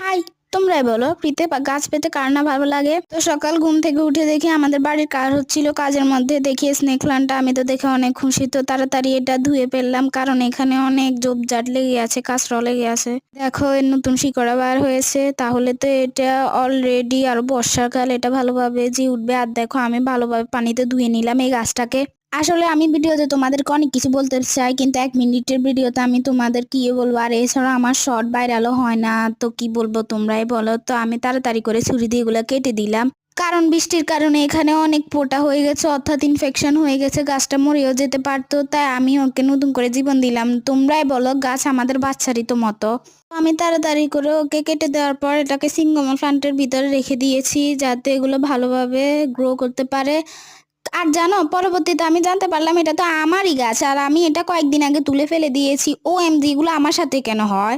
High, তোমরাই বলো ফ্রিতে গাছ পেতে কার না ভালো লাগে। তো সকাল ঘুম থেকে উঠে দেখি আমাদের বাড়ির কাজ হচ্ছিল, কাজের মধ্যে দেখি স্নেক প্লান্টটা, আমি তো দেখে অনেক খুশি। তো তাড়াতাড়ি এটা ধুয়ে ফেললাম, কারণ এখানে অনেক ঝোপঝাড় লেগে আছে, কাঁচড়া লেগে আছে। দেখো এর নতুন শিকড়া বার হয়েছে, তাহলে তো এটা অলরেডি আর বর্ষাকাল এটা ভালোভাবে জি উঠবে। আর দেখো আমি ভালোভাবে পানিতে ধুয়ে নিলাম এই গাছটাকে। আসলে আমি ভিডিওতে তোমাদেরকে অনেক কিছু বলতে চাই, কিন্তু 1 মিনিটের ভিডিওতে আমি তোমাদের কি বলবো, আর এছাড়া আমার শর্ট ভাইরালও হয় না, তো কি বলবো তোমরাই বলো। তো আমি তাড়াতাড়ি করে ছুরি দিয়ে এগুলো কেটে দিলাম, কারণ বৃষ্টির কারণে এখানে অনেক পোটা হয়ে গেছে, অর্থাৎ ইনফেকশন হয়ে গেছে, গাছটা মরেও যেতে পারতো। তাই আমি ওকে নতুন করে জীবন দিলাম। তোমরাই বলো, গাছ আমাদের বাচ্চারই তো মতো। তো আমি তাড়াতাড়ি করে ওকে কেটে দেওয়ার পর এটাকে সিঙ্গমল প্লান্টের ভিতরে রেখে দিয়েছি, যাতে এগুলো ভালোভাবে গ্রো করতে পারে। আর জানো, পরবর্তীতে আমি জানতে পারলাম এটা তো আমারই গাছ, আর আমি এটা কয়েকদিন আগে তুলে ফেলে দিয়েছি। ও এমজি, এগুলো আমার সাথে কেন হয়?